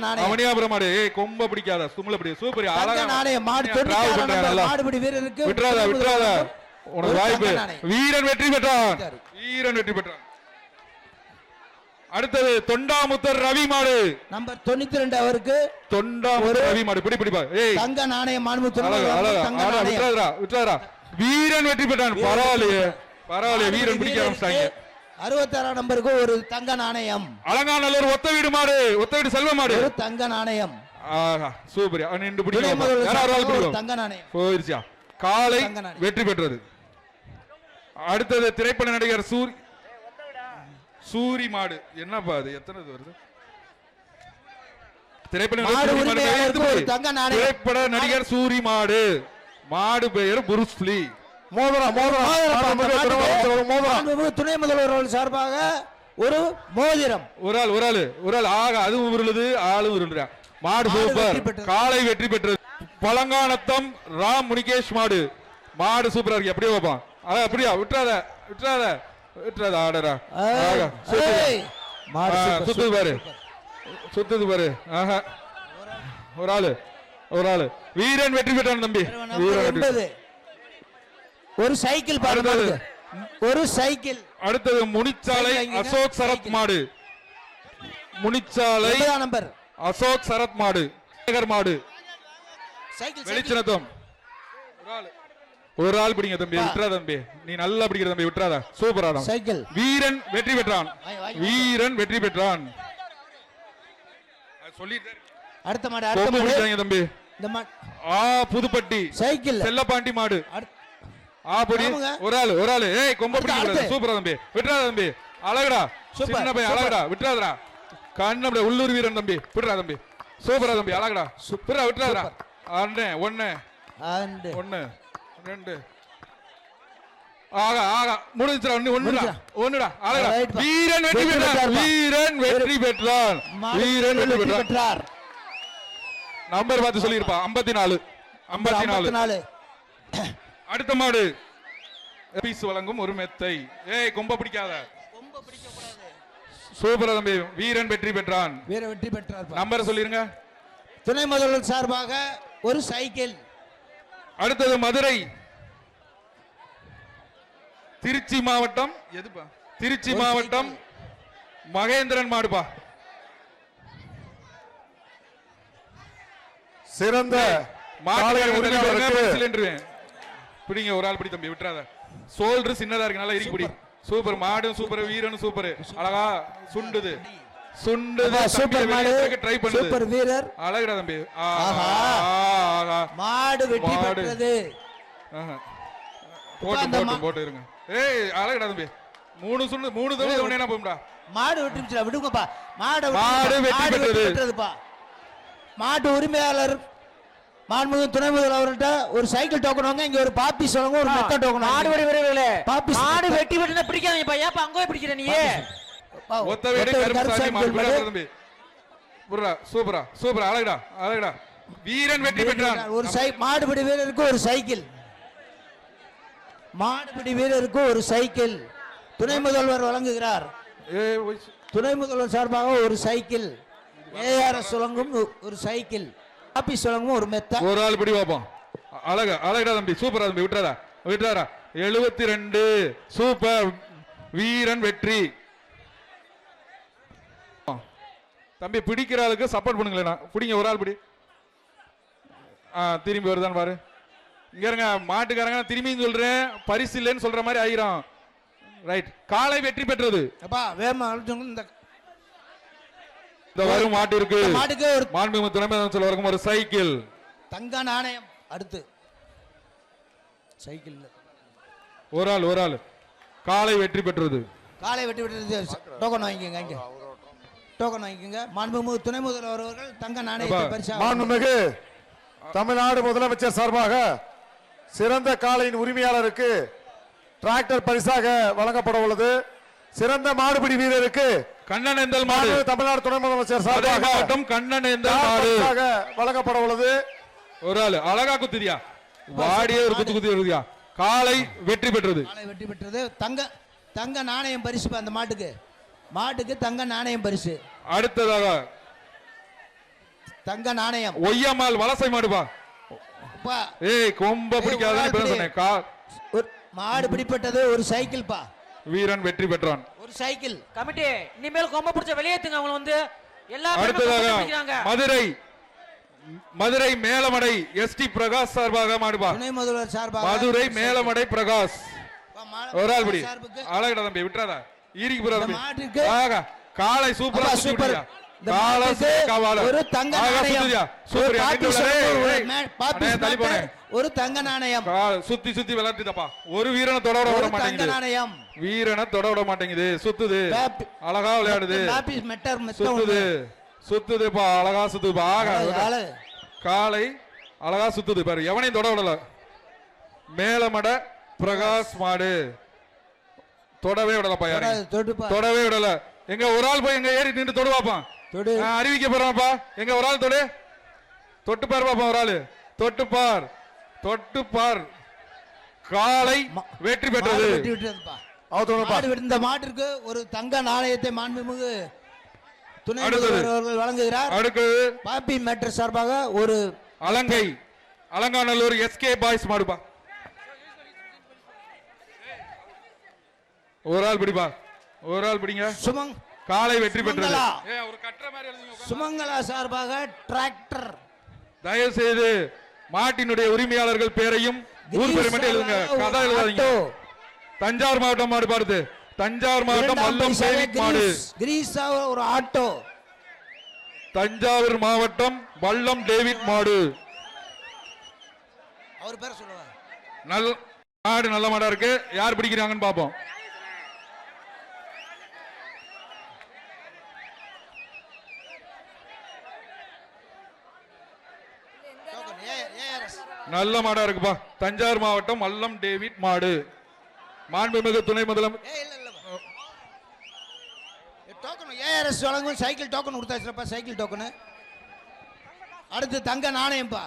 நாணயம். அவனியாபுரம் மாடு. கொம்ப பிடிக்காத சும்ல பிடி. சூப்பர். தங்க நாணயம். மாடு 96 மாடுபிடி வீரருக்கு. விட்றாத. உனக்கு வாய்ப்பு. வீரன் வெற்றி பெற்றான். வீரன் வெற்றி பெற்றான். அடுத்தது தொண்டாமுத்தர் ரவி மாடு நம்பர் 92 அவருக்கு. தொண்டாமுத்தர் ரவி மாடு. பிடிப்பா. ஏய் தங்க நாணயம் மாண்புமிகு விட்றாதா. வீரன் வெற்றி பெற்றான். பரவாயில்லையே வீரன் பிடிக்க ஆரம்பிச்சாங்க. 66 நம்பருக்கு ஒரு தங்க நாணயம். அலங்காநல்லூர் ஒத்த வீடு மாடு. ஒத்த வீடு செல்வ மாடு. ஒரு தங்க நாணயம். ஆஹா சூப்பர். நின்று பிடிக்கும். தங்க நாணயம் போயிருச்சா. காலை வெற்றி பெற்றது. அடுத்தது திரைப்பட நடிகர் சூரி மாடு. என்னப்பா அது எத்தனை வருது? திரைப்பட நடிகர் சூரி மாடு. மாடு பெயர் புருஸ்லி. துணை முதல்வர் சார்பாக ஒரு மோதிரம். ஒரு ஆள் ஆக அதுவும் உருளுது ஆளும் உருளுறா. மாடு சூப்பர். காலை வெற்றி பெற்றது. பழங்கானத்தம் ராம் முனிகேஷ் மாடு. மாடு சூப்பரா இருக்கு. அப்படியே வைப்பான். அப்படியா விட்டுறாத ஆடரா. சுத்துது பாரு. ஒரு ஆளு வீரன் வெற்றி பெற்றான் தம்பி. ஒரு சைக்கிள் பாருங்க. ஒரு சைக்கிள். அடுத்தது முனிச்சாலை அசோக் சரத் மாடு. முனிச்சாலை நம்பர் அசோக் சரத் மாடு. மாடு வெளிச்சனத்தம். ஒரு ஆள் பிடிங்க தம்பி. விட்டுறாத தம்பி. நீ நல்லா பிடிக்கிற தம்பி. விட்டுறாத. சூப்பரா சைக்கிள். வீரன் வெற்றி பெற்றான். வீரன் வெற்றி பெற்றான். அடுத்த மாடு தம்பி. புதுப்பட்டி சைக்கிள் செல்லப்பாண்டி மாடு. ஒரு ஆளு. ஏய் கொம்ப பிடிக்க. சூப்பரா தம்பி. விட்டுறாத தம்பி. அழகுடா. சின்ன பையன் அழகுடா. விட்டுறாதடா. கண்ண உள்ளூர் வீரன் தம்பி. விட்டுறா தம்பி. சூப்பரா தம்பி. அழகுடா. விட்டுறாதடா. ஒன்னு 2 ஆகா முடிஞ்சிரா. ஒண்ணுடா. அழகா. வீரன் வெற்றி பெற்றான். வீரன் வெற்றி பெற்றான். நம்பர் பார்த்து சொல்லிருப்பா. 54. அடுத்த மாடு பீஸ் வழங்கும் ஒரு மெத்தை. ஏய் கொம்ப பிடிக்காத. சூப்பரா தம்பி. வீரன் வெற்றி பெற்றான். நம்பர் சொல்லிருங்க. துணை முதல்வர் சார்பாக ஒரு சைக்கிள். அடுத்தது மதுரை திருச்சி மாவட்டம். எதுப்பா? திருச்சி மாவட்டம் மகேந்திரன் மாடுப்பா. சிறந்த பிடிங்க. ஒரு ஆள் பிடி தம்பி. விட்டுறாத. சோல்டர் சின்னதா இருக்கு. நல்லா இருக்கு. பிடி. சூப்பர். மாடும் சூப்பர். வீரனும் சூப்பர். அழகா சுண்டுது. சூப்பர் மாடு. ட்ரை பண்ணுது. சூப்பர் வீரர். அழகுடா தம்பி. மாடு வெற்றி பெற்றது. போட்டு இருங்க. ஏய் அழகுடா தம்பி. 3 தடவை ஒண்ணேனா போம்டா. மாடு வெற்றி விடுங்கப்பா. மாடு வெற்றி பெற்றதுப்பா. மாட்டு உரிமையாளர் மாண்புமிகு துணை முதல்வர்கிட்ட ஒரு சைக்கிள் டோக்கன் வாங்க. இங்க ஒரு பாப்பி சொல்லுங்க. ஒரு மெத்த டோக்கன். மாடு வெட்டி வெட்டினா பிடிக்காதீங்கப்பா. ஏப்பா அங்க போய் பிடிக்கிற நீ? ஒத்த வீடு கருப்புசாமி மாடு. தம்பி சூப்பரா அழகுடா. வீரன் வெற்றி பெற்றான். ஒரு மாடுபிடி வீரருக்கு ஒரு சைக்கிள். துணை முதல்வர் வழங்குகிறார். துணை முதல்வர் சார்பாக ஒரு சைக்கிள். ஏஆர்எஸ் வழங்கும் ஒரு சைக்கிள். ஆபீஸ் வழங்கும் ஒரு மெத்த. ஒரு ஆள் பிடி வைப்போம். அழகுடா தம்பி. சூப்பரா தம்பி. விட்டுறாரா. 72. சூப்பர். வீரன் வெற்றி. தம்பி பிடிக்கிற ஆளுக்கு சப்போர்ட் பண்ணுங்களேண்ணா. பிடிங்க. ஒரு ஆள் பிடி. திரும்பி வருதான் பாரு. இங்க இருங்க. மாட்டுக்காரங்க திரும்பி சொல்றேன். பரிசு இல்லைன்னு சொல்ற மாதிரி ஆயிரும். ரைட். காலை வெற்றி பெற்றது. இந்த வரும் மாட்டிற்கு மாண்புமிகு துணை முதல்வர் வழங்கும் ஒரு சைக்கிள். தங்க நாணயம். அடுத்து சைக்கிள். ஒரு ஆள். காலை வெற்றி பெற்றது. டோக்கன் வாங்கிக்கங்க. மாண்புமிகு துணை முதல்வர் அவர்கள் தங்க நாணயத்தை பரிசாக. மாண்புமிகு தமிழ்நாடு முதலமைச்சர் சார்பாக சிறந்த காளையின் உரிமையாளருக்கு டிராக்டர் பரிசாக வழங்கப்பட உள்ளது. சிறந்த மாடுபிடி வீரருக்கு கண்ணனேந்தல் மாடு. தமிழ்நாடு துணை முதலமைச்சர் சார்பாக கண்ணனேந்தல் மாடு வழங்கப்பட உள்ளது. ஒரு ஆளு அழகா குத்திரியா. வாடியே ஒரு குத்து வருதியா. காலை வெற்றி பெற்றது. தங்க நாணயம் பரிசு. அந்த மாட்டுக்கு தங்க நாணயம் பரிசு. அடுத்ததாக தங்க நாணயம் ஒய்யம்மாள் வலசை மாடுப்பா. அப்பா, ஏய் கொம்ப பிடிக்காதுன்னு இப்ப ஒரு சொன்னேன். ஒரு மாடு பிடிப்பட்டது ஒரு சைக்கிள் பா, வீரன் வெற்றி பெற்றான். ஒரு சைக்கிள். கமிட்டி இனிமேல் கொம்ப பிடிச்ச வெளியேத்துங்க அவங்கள வந்து எல்லா அடுத்ததாக மதுரை மேலமடை எஸ்டி பிரகாஷ் சார்பாக மாடுபா. துணை முதல்வர் சார்பாக மதுரை மேலமடை பிரகாஷ் பா, மாடு- ஒரு ஆள் பிடி. சார்புக்கு அழகடா தம்பி விட்டுறாதா ஈரிக்கு போறா தம்பி. இந்த மாட்டுக்கு- ஆகா காளை சூப்பரா அப்பா, சுத்தி சூப்பர். விடுறியா? இந்த காளை மாட்டுக்கு காவால ஒரு தங்க ஆகா நாணயம். சுத்துறியா? ஒரு சூப்பரியா? பாப்பி நின்னு விளையாடு. சோப்பு, ஒரு ஏய், பாப்பி அண்ணே, தள்ளி போனே. ஒரு தங்க நாணயம், சுத்தி சுத்தி விளையாட்டுதப்பா. ஒரு வீரனை தொட விட ஒரு தங்க மாட்டேங்குது. நாணயம். வீரனை தொட விட மாட்டேங்குது. சுத்துது பாப்பி- அழகா விளையாடுது. பாப்பி மெட்டர் மெத்த சுத்துது சுத்துதுப்பா அழகா சுத்துதுப்பா. ஆகா ஆளு. காலை அழகா சுத்துது பாரு. எவனையும் தொட விடல. மேலமட பிரகாஷ் மாடு தொடவே விடலப்பா. யாரையும் தொடுப்பா, தொடவே விடல. எங்க ஒரு ஆள் போய் எங்க ஏறி நின்று தொடுவாப்பான். தொடு. அறிவிக்க போறான்ப்பா. எங்க ஒரு ஆள் தொடு. தொட்டு பாரு பாப்பா. ஒரு ஆளு தொட்டு பார். தொட்டு பார். காலை வெற்றி பெற்றது. மாடு வெட்டி விட்டதுப்பா. மாடு வெட்டி- இந்த மாட்டிற்கு ஒரு தங்க நாணயத்தை மாண்புமிகு துணை அடுத்தது. முதல்வர் அவர்கள் வழங்குகிறார். அடுத்து பாப்பி மேட்டர் சார்பாக ஒரு அலங்கை அலங்காநல்லூர் எஸ்கே பாய்ஸ் மாடுப்பா. ஒரு ஆள் பிடிப்பா. ஒரு ஆள் பிடிங்க. சுமங் காலை வெற்றி பெற்றது. சுமங்கலா. ஒரு கட்டுற மாதிரி எழுதுங்க. சுமங்கலா சார்பாக டிராக்டர். தயவு செய்து மாட்டினுடைய உரிமையாளர்கள் பேரையும் ஊர் பேரை மட்டும் எழுதுங்க. கதை எழுதாதீங்க. தஞ்சாவூர் மாவட்டம் மாடு பாருது. தஞ்சாவூர் மாவட்டம் மல்லம் சேவிக் மாடு. கிரீஸா ஒரு ஆட்டோ. தஞ்சாவூர் மாவட்டம் வல்லம் டேவிட் மாடு. அவர் பேர் சொல்லுவார். நல்ல மாடு நல்ல மாடா இருக்கு. யார் பிடிக்கிறாங்கன்னு பாப்போம். நல்ல மாடா இருக்குப்பா. தஞ்சாவூர் மாவட்டம் வல்லம் டேவிட் மாடு. மாண்புமிகு துணை முதலமைச்சர் டோக்கன் ஏஆர்எஸ் வழங்கும் சைக்கிள் டோக்கன் கொடுத்தாச்சுப்பா. Cycle token. அடுத்து தங்க நாணயம்பா.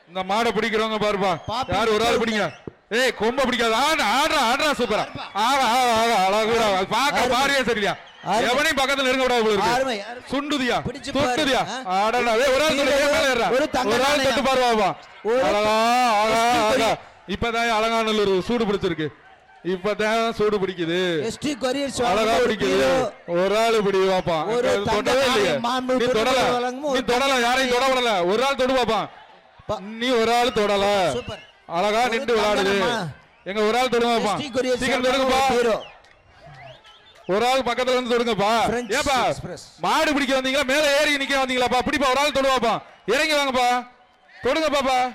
இந்த மாடை பிடிக்கிறவங்க பாருப்பா. பாப்பி யார் ஒரு ஆள் பிடிங்க. ஏய் கொம்ப பிடிக்காது. ஆடுறா ஆடுறா சூப்பரா. ஆகா ஆகா ஆகா அழகுடா. பாக்க பாரியா சரியா? எவனையும் பக்கத்துல நெருங்க விடாது போல இருக்கு. அருமை, அருமை. சுண்டுதியா பிடிச்சு பாரு. தொட்டுதியா? ஆடடா. ஏய் ஒரு ஆள் தொடு. ஏன் மேல ஏறா? ஒரு தங்க ஒரு ஆள் நாணயம். தொட்டு பாருவாப்பா. ஒரு அழகா ஆகா எஸ்டி ஆகா. இப்பதான் அலங்காநல்லூர் சூடு பிடிச்சிருக்கு. இப்பதான் சூடு பிடிக்குது. எஸ்டி கொரியர்ஸ் அழகா பிடிக்குது. ஒரு ஆள் பிடி வாப்பா. ஒரு தங்க தொடவே இல்லையே. நாணயம் மாண்பு நீ தொடல. வழங்கும் நீ ஒரு தொடல. தங்க யாரையும் தொட விடல. ஒரு ஆள் தொடு பாப்பா. நீ ஒரு ஆள் தொடல. சூப்பர். அழகா ஒரு நின்று தங்க விளையாடுது. நாணயம். எங்க ஒரு ஆள் தொடுங்கப்பா. எஸ்டி கொரியர்ஸ் சீக்கிரம் தொடுங்கப்பா. ஹீரோ. ஒரு ஆள் பக்கத்துல வந்து தொடுங்கப்பா. French ஏப்பா Express. மாடு பிடிக்க வந்தீங்களா? மேல ஏறி நிக்க வந்தீங்களாப்பா? பிடிப்பா. ஒரு ஆள் தொடுவாப்பா. இறங்கி வாங்கப்பா. தொடுங்க பாப்பா.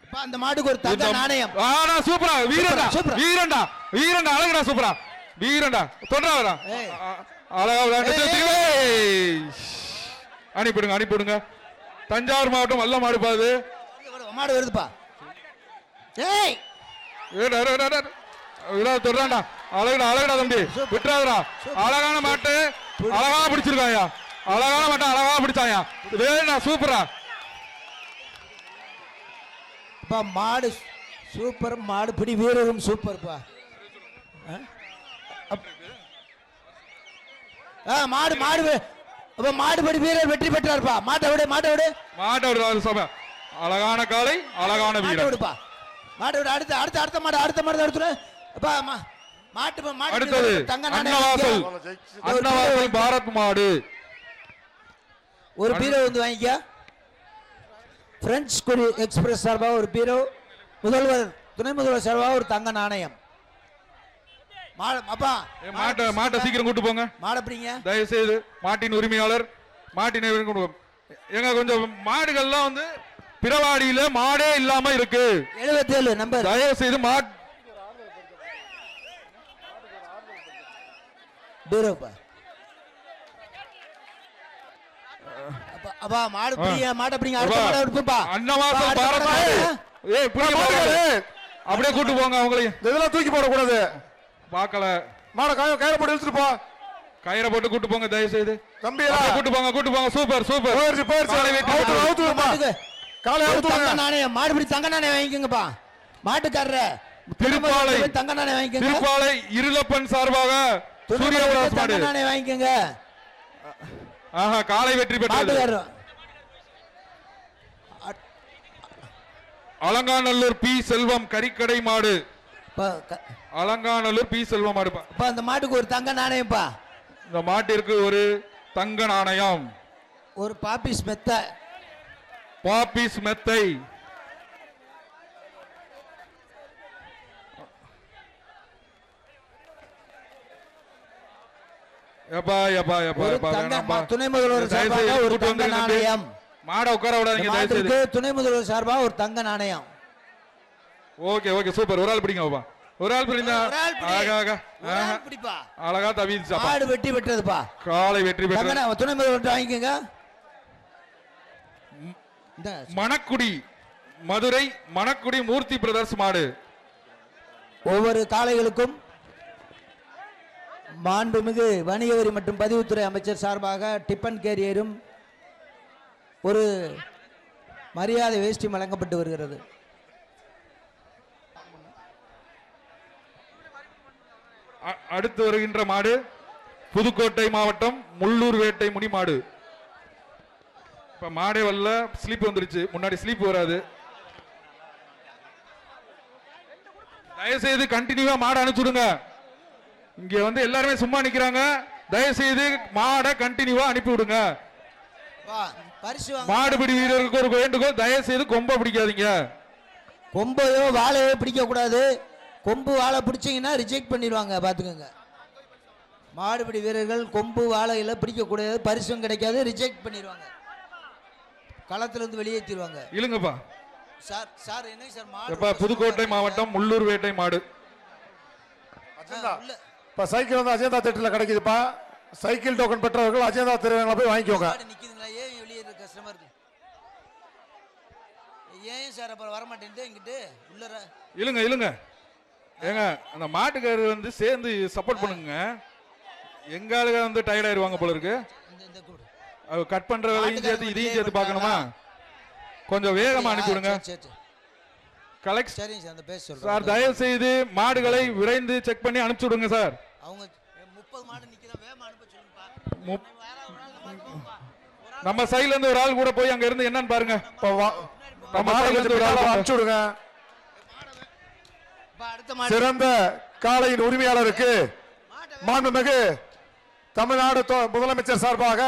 அப்பா, அந்த மாட்டுக்கு ஒரு தங்க நாணயம். ஆனா சூப்பரா. வீரண்டா சூப்பரா. வீரண்டா வீரண்டா அழகுடா சூப்பரா. வீரண்டா தொடுறா. ஏய். அழகா விளையாண்டு ஏய். அனுப்பிடுங்க அனுப்பிடுங்க. தஞ்சாவூர் மாவட்டம் வல்ல மாடு பாது. மாடு வருதுப்பா. ஏய் தொடுறாண்டா. அழகுடா அழகுடா தம்பி. விட்டுறாதுடா. அழகான மாட்டு அழகா பிடிச்சிருக்காயா. அழகான மாட்டை அழகா பிடிச்சாயா. வேணா சூப்பரா. அப்பா மாடு சூப்பர். மாடு பிடி வீரரும் சூப்பர்ப்பா. மாடு மாடு அப்ப மாடுபடி வீரர் வெற்றி பெற்றார்ப்பா. மாட்டை விடு மாட்டை விடு மாட்டை விடு சபை. அழகான காலை அழகான மாட்டை வீரர். விடுப்பா. மாட்டை விடு. அடுத்த அடுத்த அடுத்த மாடு அடுத்த மாடு எடுத்துரு. அப்பா மாட்டு மாட்டு அடுத்தது தங்க அன்னவாசல் நாணயம். அன்னவாசல் பாரத் மாடு. ஒரு பீரோ வந்து வாங்கிக்க. பிரெஞ்சு கொடி எக்ஸ்பிரஸ் சார்பாக ஒரு பீரோ. முதல்வர் துணை முதல்வர் சார்பாக ஒரு தங்க நாணயம். அப்பா மாட்டை சீக்கிரம் கூட்டு போங்க. மாடை பிடிங்க. தயவு செய்து மாட்டின் உரிமையாளர் மாட்டின் எங்க கொஞ்சம் மாடுகள்லாம் வந்து பிறவாடியில மாடே இல்லாம இருக்கு. 77 நம்பர். தயவு செய்து பீரோப்பா. அப்பா மாடு பிடிங்க. மாடை பிடிங்க. அடுத்த மாடை எடுப்பா. அன்னவாசல் பாரத் மாடு. ஏய் அப்படியே கூட்டு போங்க. அவங்களையும் இதெல்லாம் தூக்கி போடக்கூடாது. பார்க்கல. மாட கயிறை போட்டு இழுத்துட்டு போ. கயிறை போட்டு கூட்டு போங்க தயவு செய்து. தம்பி கூட்டு போங்க கூட்டு போங்க. Super super. தங்க நாணயம். மாடு பிடி தங்க நாணயம் வாங்கிக்கோங்கப்பா. மாட்டுக்காரர திருப்பாலை தங்க நாணயம் வாங்கிக்கோங்க. திருப்பாலை இருளப்பன் சார்பாக சூரியபிரகாஷ் மாடு. தங்க நாணயம் வாங்கிக்கோங்க. ஆஹா காலை வெற்றி பெற்றது. மாட்டுக்காரர் அலங்காநல்லூர் பி செல்வம் கறிக்கடை மாடு. பா, க- அலங்காநல்லூர் பி செல்வம் மாடுப்பா. பா, இந்த மாட்டுக்கு ஒரு தங்க நாணயம்ப்பா, இந்த மாட்டிற்கு ஒரு தங்க நாணயம். ஒரு பாப்பிஸ் மெத்த, பாப்பிஸ் மெத்தை. எப்பா எப்பா எப்பா ஒரு எப்பா தங்க வேணாம்பா. துணை முதல்வர் தயவு சார்பாக செய்து ஒரு கூட்டு தங்க வந்துருங்க தம்பி. நாணயம். மாடை உட்கார விடாதீங்க இந்த தயவு செய்து. மாட்டுக்கு துணை முதல்வர் சார்பாக ஒரு தங்க நாணயம். Okay okay super. ஒரு ஆள் பிடிங்க பாப்பா. ஒரு ஆள் பிடிங்க. ஒரு ஆள் பிடி. ஆகா ஆகா ஒரு ஆள் பிடிப்பா. அழகா தவிச்சாப்பா. மாடு வெட்டி பெற்றதுப்பா. காலை வெற்றி தங்க பெற்ற நாணயம் துணை முதல்வர் வாங்கிக்கோங்க. இந்த மணக்குடி மதுரை மணக்குடி மூர்த்தி பிரதர்ஸ் மாடு. ஒவ்வொரு காளைகளுக்கும் மாண்புமிகு வணிக வரி மற்றும் பதிவுத்துறை அமைச்சர் சார்பாக டிப்பன் கேரியரும் ஒரு மரியாதை வேஷ்டி வழங்கப்பட்டு வருகிறது. அடுத்து வருகின்ற மாடு புதுக்கோட்டை மாவட்டம் முள்ளூர் வேட்டை முனி மாடு. இப்ப மாடே வரல, ஸ்லீப் வந்துருச்சு. முன்னாடி ஸ்லீப் வராது. தயவு செய்து கண்டினியூவா மாடை அனுப்பிச்சுடுங்க. இங்க வந்து எல்லாருமே சும்மா நிக்கிறாங்க. தயவு செய்து மாடை கண்டினியூவா அனுப்பி விடுங்க. பரிசு மாடுபிடி வீரருக்கு ஒரு வேண்டுகோள், தயவு செய்து கொம்ப பிடிக்காதீங்க. கொம்பையோ வாழையோ பிடிக்க கூடாது. கொம்பு வாழை பிடிச்சீங்கன்னா ரிஜெக்ட் பண்ணிடுவாங்க, பாத்துக்கோங்க. மாடுபிடி வீரர்கள் கொம்பு வாழையில பிடிக்க கூடாது, பரிசும் கிடைக்காது, ரிஜெக்ட் பண்ணிடுவாங்க, களத்துல இருந்து வெளியேற்றிடுவாங்க. இல்லங்கப்பா. சார் சார் என்ன சார் எப்பா புதுக்கோட்டை மாவட்டம் முள்ளூர் வேட்டை மாடு. இப்ப சைக்கிள் வந்து அஜந்தா தேட்டர்ல கிடைக்குதுப்பா. சைக்கிள் டோக்கன் பெற்றவர்கள் அஜந்தா திரையரங்கில் போய் வாங்கிக்கோங்க. நிக்குதுங்களா? ஏன் வெளியே இருக்க கஷ்டமா இருக்கு? ஏன் சார் அப்புறம் வர மாட்டேங்குது இங்கிட்டு உள்ளற? இல்லங்க இல்லங்க ஏங்க, அந்த மாட்டுக்காரர் வந்து சேர்ந்து சப்போர்ட் பண்ணுங்க. எங்க ஆளுங்க வந்து டயர்ட் ஆயிருவாங்க போல இருக்கு. இந்த கூடு கட் பண்ற வேலையும் சேர்த்து இதையும் சேர்த்து பார்க்கணுமா? கொஞ்சம் வேகமா அனுப்பி விடுங்க. கலெக்ட் சரிங்க சார், அந்த பேச சொல்றேன் சார். தயவு செய்து மாடுகளை விரைந்து செக் பண்ணி அனுப்பிச்சு விடுங்க சார். அவங்க 30 மாடு நிக்கிறா, வேகமா அனுப்ப சொல்லுங்கப்பா. நம்ம சைடுல இருந்து ஒரு ஆள் கூட போய் அங்க இருந்து என்னன்னு பாருங்க. நம்ம சைடுல இருந்து ஒரு ஆள் அனுப்பிச்சு விடுங்க. அடுத்த மாடு சிறந்த காளையின் உரிமையாளருக்கு மாண்புமிகு தமிழ்நாடு முதலமைச்சர் சார்பாக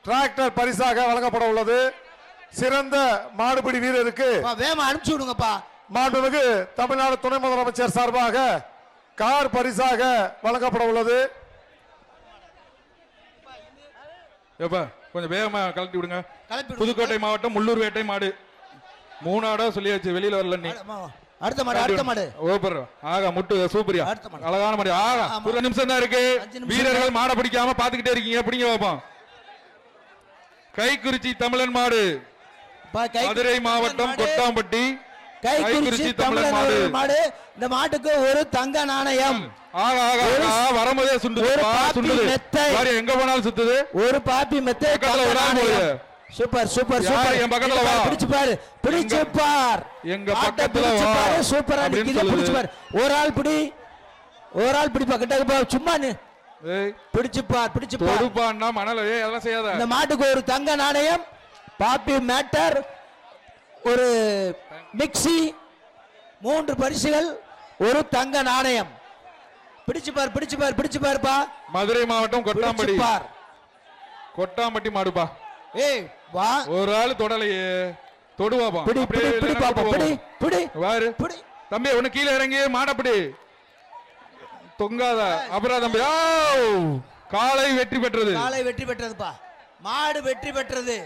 டிராக்டர் பரிசாக வழங்கப்பட உள்ளது. சிறந்த மாடுபிடி வீரருக்கு வேகமா அனுப்பிச்சு விடுங்கப்பா. மாண்புமிகு தமிழ்நாடு துணை முதலமைச்சர் சார்பாக கார் பரிசாக வழங்கப்பட உள்ளது. எப்பா கொஞ்சம் வேகமா கலட்டி விடுங்க. கிளப்பி விடுங்க. புதுக்கோட்டை மாவட்டம் முள்ளூர் வேட்டை மாடு. 3 ஆடா சொல்லியாச்சு, வெளியில வரல நீ. அடுத்த மாடு அடுத்த மாடு ஓபர். ஆகா முட்டு சூப்பரியா, அடுத்த மாடு. அழகான மாடு. ஆகா ஒரு நிமிஷம் தான் இருக்கு. 5 நிமிஷம் வீரர்கள் மாடை பிடிக்காம பாத்துக்கிட்டே இருக்கீங்க. பிடிங்க பாப்போம். கைக்குறிச்சி தமிழன் மாடு. மதுரை மாவட்டம் கொட்டாம்பட்டி கைக்குறிச்சி தமிழன் மாடு. இந்த மாட்டுக்கு ஒரு தங்க நாணயம். ஆகா ஆகா வரும்போதே சுண்டுது. எங்க போனாலும் சுத்துது. ஒரு பாப்பி மெத்தை. Super super super. என் பக்கத்துல வா. பிடிச்சு பாரு, பிடிச்சு பார். எங்க பக்கத்துல வா. சூப்பரா நிக்குது, பிடிச்சு பாரு. ஒரு ஆள் பிடி, ஒரு ஆள் பிடிப்பா. கிட்ட போ, சும்மா நீ பிடிச்சு பார், பிடிச்சு பார். தொடுப்பான்னா மணல அதெல்லாம் செய்யாத. இந்த மாட்டுக்கு ஒரு தங்க நாணயம், பாப்பி மேட்டர், ஒரு மிக்ஸி, 3 பரிசுகள், ஒரு தங்க நாணயம். பிடிச்சு பார், பிடிச்சு பார், பிடிச்சு பாருப்பா. மதுரை மாவட்டம் கொட்டாம்பட்டி. பார், கொட்டாம்பட்டி மாடுப்பா. ஏய் வா. ஒரு ஆளு தொடலையே, தொடுவாப்பா. பிடி பிடி பிடி பாப்பா, பிடி பிடி வாரு பிடி. தம்பி ஒண்ணு கீழே இறங்கி மாடப்படி தொங்காத. அப்புறம் தம்பி காலை வெற்றி பெற்றது. காலை வெற்றி பெற்றதுப்பா. மாடு வெற்றி பெற்றது.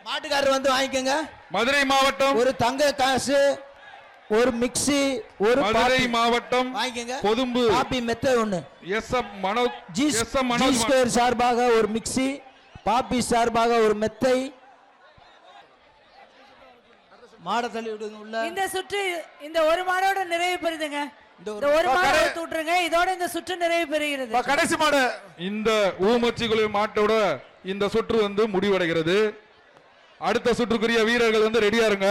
மாட்டுக்காரர் வந்து வாங்கிக்கங்க. மதுரை மாவட்டம் ஒரு தங்க காசு, ஒரு மிக்ஸி, ஒரு மதுரை மாவட்டம் வாங்கிக்கங்க. பொதும்பு பாப்பி மெத்தை ஒண்ணு. எஸ்எம் மனோஜ் ஜி ஸ்கொயர் சார்பாக ஒரு மிக்ஸி, பாப்பி சார்பாக ஒரு மெத்தை. மாட தள்ளி விடுங்க உள்ள. இந்த சுற்று இந்த ஒரு மாடோட நிறைவு பெறுதுங்க. இந்த ஒரு மாடு விட்டுருங்க. இதோட இந்த சுற்று நிறைவு பெறுகிறது. கடைசி மாடு. இந்த ஊமச்சிக்குழு மாட்டோட இந்த சுற்று வந்து முடிவடைகிறது. அடுத்த சுற்றுக்குரிய வீரர்கள் வந்து ரெடியா இருங்க.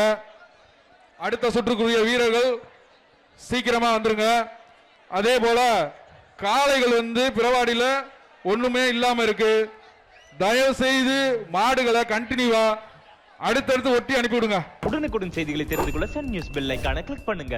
அடுத்த சுற்றுக்குரிய வீரர்கள் சீக்கிரமா வந்துருங்க. அதே போல காளைகள் வந்து பிறவாடியில ஒண்ணுமே இல்லாம இருக்கு. தயவு செய்து மாடுகளை கண்டினியூவா அடுத்தடுத்து ஒட்டி அனுப்பி விடுங்க. உடனுக்குடன் செய்திகளை தெரிந்து கொள்ள சன் நியூஸ் பெல் ஐகானை கிளிக் பண்ணுங்க.